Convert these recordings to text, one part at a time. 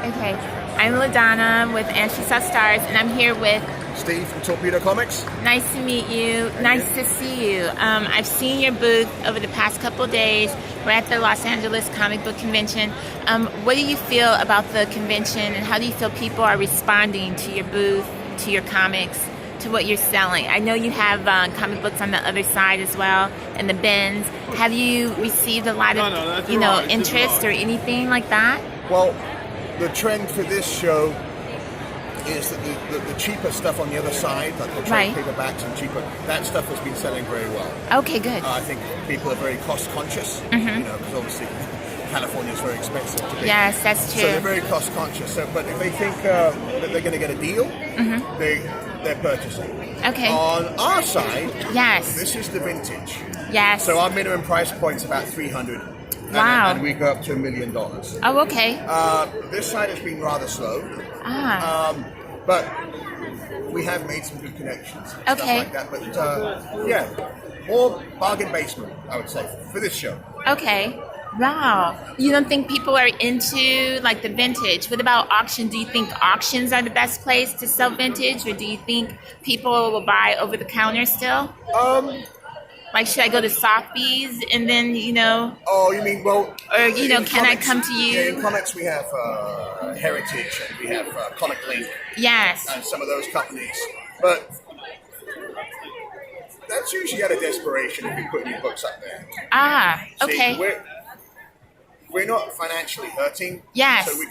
Okay, I'm LaDonna with And She Saw Stars, and I'm here with. Steve from Torpedo Comics. Nice to meet you. Nice to see you. I've seen your booth over the past couple days. We're at the Los Angeles Comic Book Convention. What do you feel about the convention, and how do you feel people are responding to your booth, to your comics, to what you're selling? I know you have comic books on the other side as well, in the bins. Have you received a lot of, interest or anything like that? Well, the trend for this show is that the cheaper stuff on the other side, like the trade paperbacks and cheaper, that stuff has been selling very well. Okay, good. I think people are very cost conscious, because obviously California is very expensive to be. Yes, that's true. So they're very cost conscious. So, but if they think that they're going to get a deal, they're purchasing. Okay. On our side, yes, this is the vintage. Yes. So our minimum price point's about $300. Wow. And we go up to $1 million. Oh, okay. This side has been rather slow. But we have made some good connections. Stuff like that. But more bargain basement, I would say, for this show. Okay. Wow. You don't think people are into like the vintage? What about auction? Do you think auctions are the best place to sell vintage, or do you think people will buy over the counter still? Like, should I go to Sotheby's and then, Oh, you mean, well... Or, can comics, I come to you? Yeah, in comics we have Heritage, and we have Comic Link. Yes. And some of those companies. But that's usually out of desperation if you put new books up there. Okay. See, we're not financially hurting. Yes. So we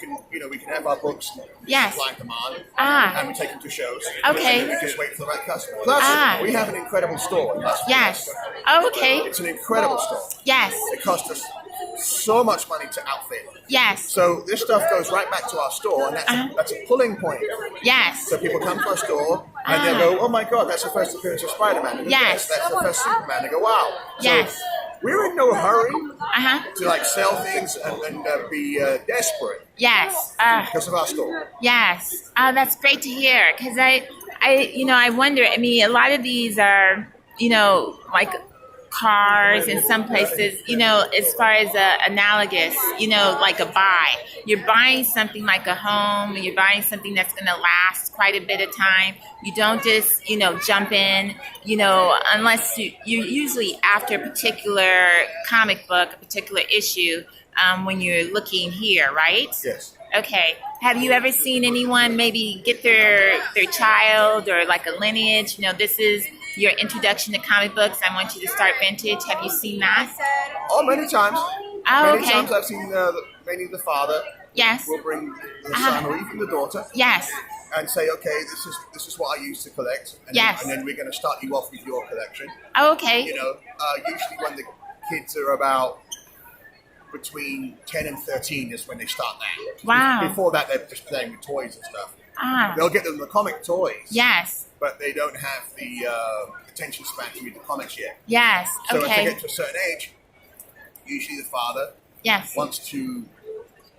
can have our books supply and demand. And we take them to shows. Okay. And then we just wait for the right customer. Plus, we have an incredible store. Yes. Oh, okay. It's an incredible store. Yes. It cost us so much money to outfit. Yes. So this stuff goes right back to our store, and that's a pulling point. Yes. So people come to our store, and they go, oh my God, that's the first appearance of Spider-Man. Yes. That's the first Superman. They go, wow. Yes. We're in no hurry to sell things and be desperate. Yes. Because of our store. Yes. That's great to hear, because I wonder. I mean, a lot of these are like cars in some places, as far as analogous, like a buy. You're buying something like a home, and you're buying something that's going to last quite a bit of time. You don't just, jump in, unless you're usually after a particular comic book, a particular issue, when you're looking here, right? Yes. Okay. Have you ever seen anyone maybe get their child or like a lineage? This is your introduction to comic books. I want you to start vintage. Have you seen that? Oh, many times. Oh, many times I've seen mainly the father. Yes. Will bring the son or even the daughter. Yes. And say, okay, this is what I used to collect. And then we're going to start you off with your collection. Oh, okay. Usually when the kids are about between 10 and 13 is when they start that. Wow. Before that, they're just playing with toys and stuff. They'll get them the comic toys. Yes. But they don't have the attention span to read the comics yet. Yes. So okay. if they get to a certain age, usually the father wants to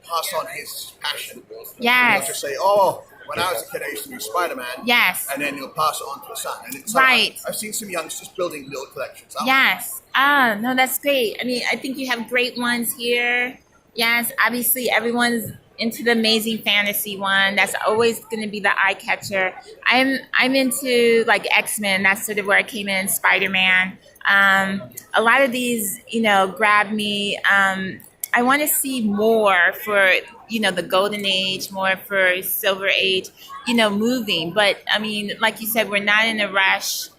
pass on his passion. Yes. He'll just say, oh, when I was a kid, I used to be Spider-Man. Yes. And then he'll pass it on to a son. And it's right. I've seen some youngsters building little collections. Yes. No, that's great. I mean, I think you have great ones here. Yes, obviously everyone's into the Amazing Fantasy one. That's always going to be the eye catcher. I'm into like X-Men. That's sort of where I came in. Spider-Man. A lot of these, grab me. I want to see more for, the Golden Age, more for Silver Age, moving. But, I mean, like you said, we're not in a rush.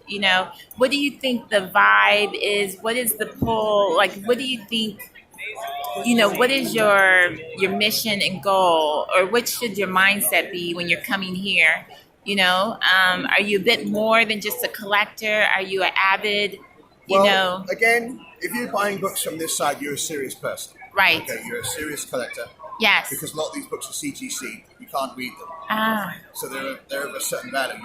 What do you think the vibe is? What is the pull? Like, what do you think, what is your mission and goal? Or what should your mindset be when you're coming here? Are you a bit more than just a collector? Are you an avid, Well, again, if you're buying books from this side, you're a serious person. Right. Okay, you're a serious collector. Yes. Because a lot of these books are CGC. You can't read them. So they're of a certain value.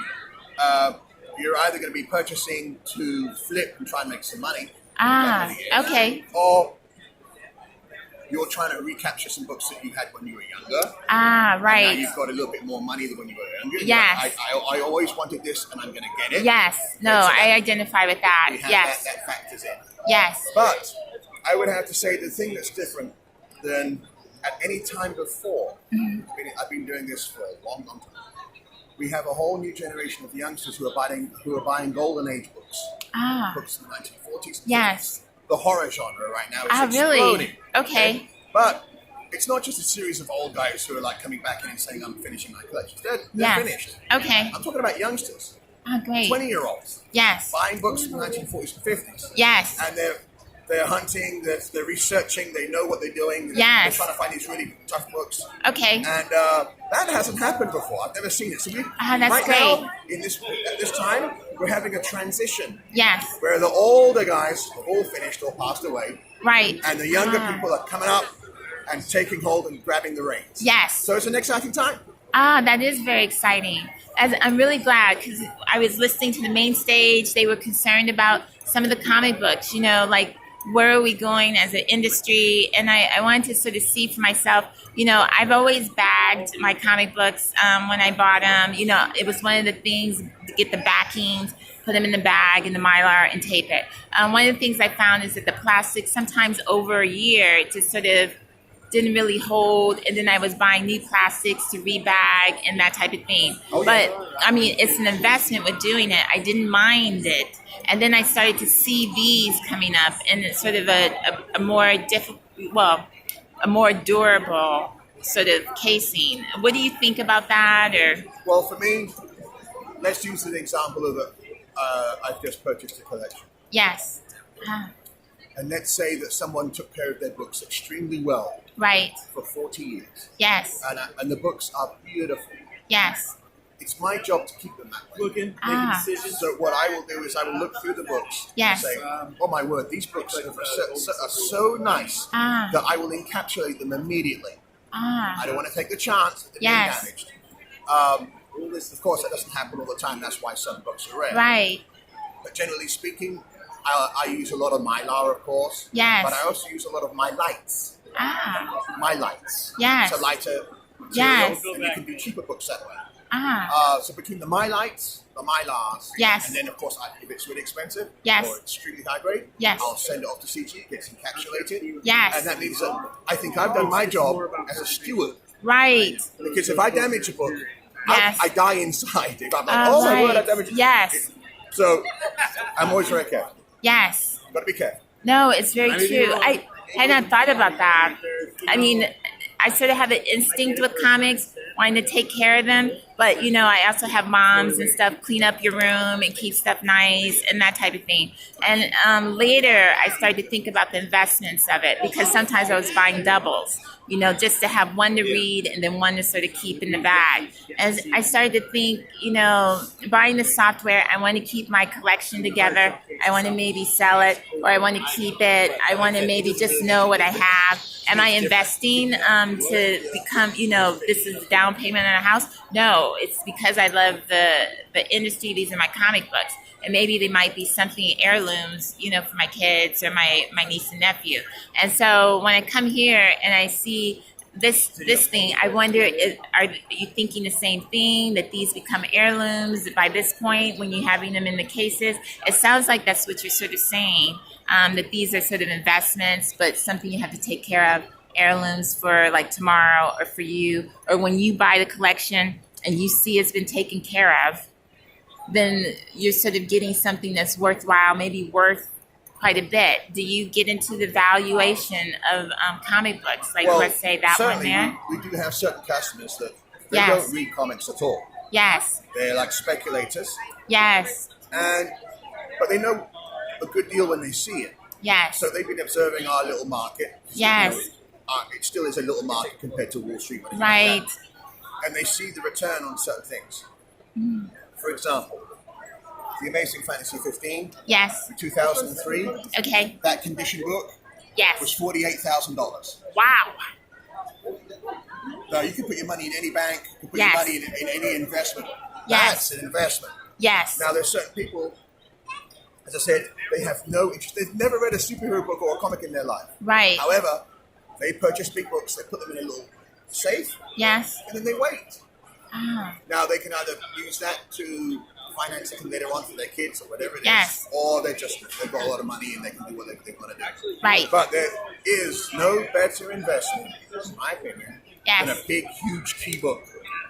You're either going to be purchasing to flip and try and make some money. Okay. Or you're trying to recapture some books that you had when you were younger. Right. And now you've got a little bit more money than when you were younger. Yes. Like, I always wanted this and I'm going to get it. Yes. No, I identify with that. Yes. That factors in. Yes. But I would have to say the thing that's different than at any time before. I've been doing this for a long, long time. We have a whole new generation of youngsters who are buying golden age books. Books in the 1940s. Yes. The horror genre right now is exploding. Really? Okay. But it's not just a series of old guys who are like coming back in and saying, I'm finishing my collections. They're finished. Okay. I'm talking about youngsters. Great. 20-year-olds. Yes. Buying books from the 1940s and 50s. Yes. And they're hunting, they're researching, they know what they're doing. Yes. They're trying to find these really tough books. Okay. And that hasn't happened before. I've never seen it. So that's right great. now, at this time, we're having a transition. Yes. Where the older guys have all finished or passed away. Right. And the younger people are coming up and taking hold and grabbing the reins. Yes. So it's an exciting time. That is very exciting. I'm really glad because I was listening to the main stage. They were concerned about some of the comic books, like where are we going as an industry? And I wanted to sort of see for myself, I've always bagged my comic books when I bought them. It was one of the things to get the backings, put them in the bag and the Mylar and tape it. One of the things I found is that the plastic, sometimes over a year, it just sort of didn't really hold, and then I was buying new plastics to rebag and that type of thing. But I mean, it's an investment with doing it. I didn't mind it, and then I started to see these coming up, and it's sort of a more a more durable sort of casing. What do you think about that? Or well, for me, let's use an example of I've just purchased a collection. Yes. And let's say that someone took care of their books extremely well. Right. For 40 years. Yes. And the books are beautiful. Yes. It's my job to keep them that way. Looking, making decisions. So what I will do is I will look through the books yes. and say, oh my word, these books are so nice that I will encapsulate them immediately. I don't want to take the chance that they're being damaged. Of course, that doesn't happen all the time. That's why some books are rare. Right. But generally speaking, I use a lot of Mylar, of course. Yes. But I also use a lot of my lights. My lights. Yes. It's a lighter material, yes. and you can do cheaper books that way. So between the My Lights, the Mylars, yes. and then of course if it's really expensive yes. or extremely high grade, yes. I'll send it off to CG, it gets encapsulated. Yes. And that means that I think I've done my job as a steward. Right. Because if I damage a book, yes. I die inside. If I'm like, oh my word, I damaged it. Yes. So I'm always very careful. Yes. Got to be careful. No, it's very true. I had not thought about that. I mean, I sort of have an instinct with comics, wanting to take care of them. But, I also have moms and stuff clean up your room and keep stuff nice and that type of thing. And later, I started to think about the investments of it because sometimes I was buying doubles, just to have one to read and then one to sort of keep in the bag. And I started to think, buying the software, I want to keep my collection together. I want to maybe sell it or I want to keep it. I want to maybe just know what I have. Am I investing to become, this is the down payment on a house? No, it's because I love the industry. These are my comic books. And maybe they might be something heirlooms, for my kids or my niece and nephew. And so when I come here and I see this thing, I wonder, are you thinking the same thing, that these become heirlooms by this point when you're having them in the cases? It sounds like that's what you're sort of saying, that these are sort of investments, but something you have to take care of, heirlooms for like tomorrow or for you, or when you buy the collection and you see it's been taken care of, then you're sort of getting something that's worthwhile, maybe worth quite a bit. Do you get into the valuation of comic books? Like, let's say that one there? We do have certain customers that they yes. don't read comics at all. Yes. They're like speculators. Yes. But they know a good deal when they see it. Yes. So they've been observing our little market. Yes. It still is a little market compared to Wall Street. Right. And they see the return on certain things. For example, The Amazing Fantasy 15. Yes. 2003. Okay. That condition book. Yes. Was $48,000. Wow. Now you can put your money in any bank. You can put yes. your money in any investment. Yes. That's an investment. Yes. Now there's certain people, as I said, they have no interest. They've never read a superhero book or a comic in their life. Right. However, they purchase big books. They put them in a little safe. Yes. And then they wait. Ah. Now they can either use that to financing later on for their kids or whatever it Yes. is, or they've got a lot of money and they can do what they want to do. Right. But there is no better investment, in my opinion, Yes. than a big, huge key book.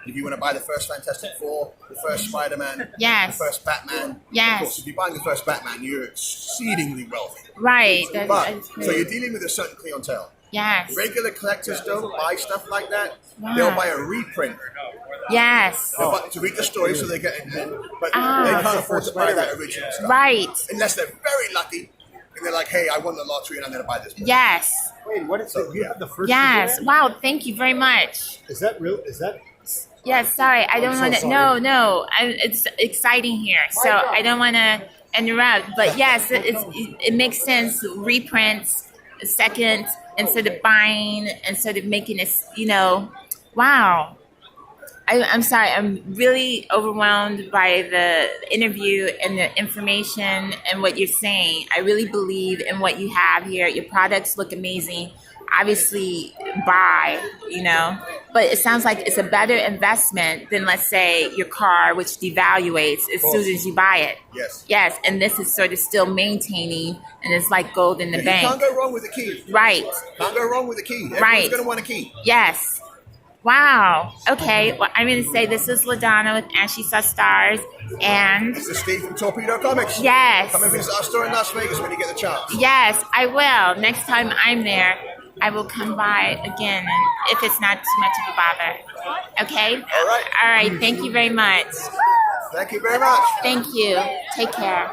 If you want to buy the first Fantastic Four, the first Spider-Man, Yes. the first Batman, Yes. of course, if you're buying the first Batman, you're exceedingly wealthy. Right. But so you're dealing with a certain clientele. Yes. Regular collectors don't buy stuff like that. Wow. They'll buy a reprint. Yes. They'll buy, to read the story so they get it. But they Ah. can't afford to buy that original stuff. Right. Unless they're very lucky and they're like, hey, I won the lottery and I'm going to buy this book. Yes. Wait, what is it? You have the first Yes. edition? Wow. Thank you very much. Is that real? Is that? Yes. Sorry. I don't so want to. sorry. No. It's exciting here, so I don't want to interrupt. But yes, it makes sense. Reprints, second, instead of buying, instead of making this. Wow. I'm sorry. I'm really overwhelmed by the interview and the information and what you're saying. I really believe in what you have here. Your products look amazing. Obviously, buy, but it sounds like it's a better investment than, let's say, your car, which devaluates as soon as you buy it. Yes. Yes, and this is sort of still maintaining, and it's like gold in the You bank. can't go wrong with a key. Right. Can't go wrong with a key. Everyone's Right. going to want a key. Yes. Wow. Okay. Well, I'm going to say this is LaDonna with Ashley Saw Stars. And This is Steve from Torpedo Comics. yes. Come and visit our store in Las Vegas when you get the chance. Yes, I will. Next time I'm there, I will come by again, and if it's not too much of a bother. Okay? All right. All right. Thank you very much. Thank you very much. Thank you. Take care.